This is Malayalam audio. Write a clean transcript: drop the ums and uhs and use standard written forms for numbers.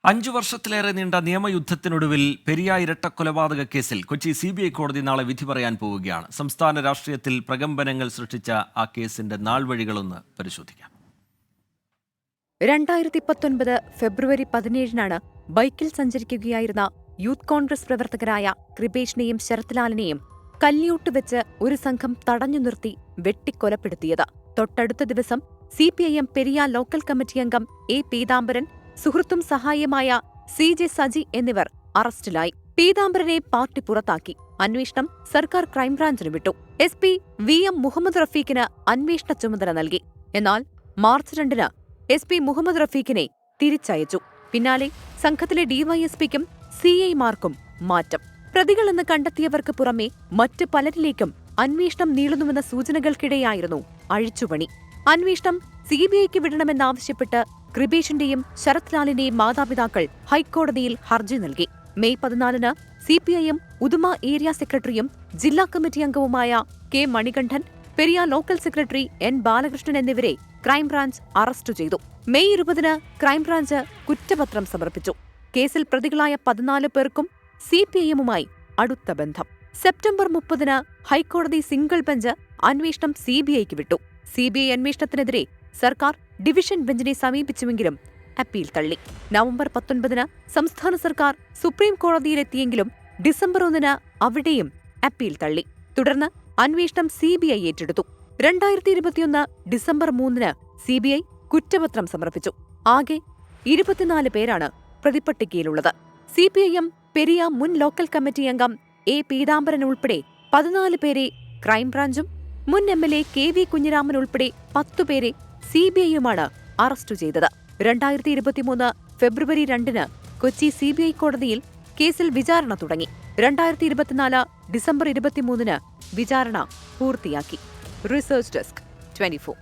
5 വർഷത്തിലേറെ നീണ്ട നിയമയുദ്ധത്തിനൊടുവിൽ പെരിയ ഇരട്ടക്കൊലപാതക കേസിൽ കൊച്ചി CBI കോടതി നാളെ വിധി പറയാൻ പോവുകയാണ്. സംസ്ഥാന രാഷ്ട്രീയത്തിൽ പ്രകമ്പനങ്ങൾ സൃഷ്ടിച്ച ആ കേസിന്റെ നാൾവഴികളൊന്ന് പരിശോധിക്കാം. 2019 ഫെബ്രുവരി 17-നാണ് ബൈക്കിൽ സഞ്ചരിക്കുകയായിരുന്ന യൂത്ത് കോൺഗ്രസ് പ്രവർത്തകരായ കൃപേഷിനെയും ശരത്ലാലിനെയും കല്ലിയോട്ട് വെച്ച് ഒരു സംഘം തടഞ്ഞു നിർത്തി വെട്ടിക്കൊലപ്പെടുത്തിയത്. തൊട്ടടുത്ത ദിവസം CPIM പെരിയ ലോക്കൽ കമ്മിറ്റി അംഗം A. പീതാംബരൻ, സുഹൃത്തും സഹായിയുമായ CJ സജി എന്നിവർ അറസ്റ്റിലായി. പീതാംബരനെ പാർട്ടി പുറത്താക്കി. അന്വേഷണം സർക്കാർ ക്രൈംബ്രാഞ്ചിന് വിട്ടു. SP VM മുഹമ്മദ് റഫീഖിന് അന്വേഷണ ചുമതല നൽകി. എന്നാൽ മാർച്ച് 2-ന് SP മുഹമ്മദ് റഫീഖിനെ തിരിച്ചയച്ചു. പിന്നാലെ സംഘത്തിലെ DYSPക്കും CIമാർക്കും മാറ്റം. പ്രതികളെന്ന് കണ്ടെത്തിയവർക്ക് പുറമെ മറ്റ് പലരിലേക്കും അന്വേഷണം നീളുന്നുവെന്ന സൂചനകൾക്കിടെയായിരുന്നു അഴിച്ചുപണി. അന്വേഷണം CBIക്ക് വിടണമെന്നാവശ്യപ്പെട്ട് കൃപേഷിന്റെയും ശരത്ലാലിന്റെയും മാതാപിതാക്കൾ ഹൈക്കോടതിയിൽ ഹർജി നൽകി. മെയ് 14-ന് CPIM ഉദുമ ഏരിയ സെക്രട്ടറിയും ജില്ലാ കമ്മിറ്റി അംഗവുമായ K. Manikandan, Periya local secretary N. Balakrishnan എന്നിവരെ ക്രൈംബ്രാഞ്ച് അറസ്റ്റ് ചെയ്തു. മെയ് 20-ന് ക്രൈംബ്രാഞ്ച് കുറ്റപത്രം സമർപ്പിച്ചു. കേസിൽ പ്രതികളായ 14 പേർക്കും CPIമുമായി അടുത്ത ബന്ധം. സെപ്റ്റംബർ 30-ന് ഹൈക്കോടതി സിംഗിൾ ബെഞ്ച് അന്വേഷണം CBIക്ക് വിട്ടു. CBI അന്വേഷണത്തിനെതിരെ സർക്കാർ ഡിവിഷൻ ബെഞ്ചിനെ സമീപിച്ചുവെങ്കിലും അപ്പീൽ തള്ളി. നവംബർ 19-ന് സംസ്ഥാന സർക്കാർ സുപ്രീം കോടതിയിലെത്തിയെങ്കിലും ഡിസംബർ 1-ന് അവിടെയും അപ്പീൽ തള്ളി. തുടർന്ന് അന്വേഷണം CBI ഏറ്റെടുത്തു. 2021 ഡിസംബർ 3-ന് CBI കുറ്റപത്രം സമർപ്പിച്ചു. ആകെ 24 പേരാണ് പ്രതിപട്ടികയിലുള്ളത്. CPIM പെരിയ മുൻ ലോക്കൽ കമ്മിറ്റി അംഗം A. പീതാംബരൻ ഉൾപ്പെടെ 14 പേരെ ക്രൈംബ്രാഞ്ചും മുൻ MLA KV കുഞ്ഞിരാമൻ ഉൾപ്പെടെ 10 പേരെ CBIയുമാണ് അറസ്റ്റ് ചെയ്തത്. 2023 ഫെബ്രുവരി 2-ന് കൊച്ചി CBI കോടതിയിൽ കേസിൽ വിചാരണ തുടങ്ങി. 2024 ഡിസംബർ 23-ന് വിചാരണ പൂർത്തിയാക്കി. Research desk 24.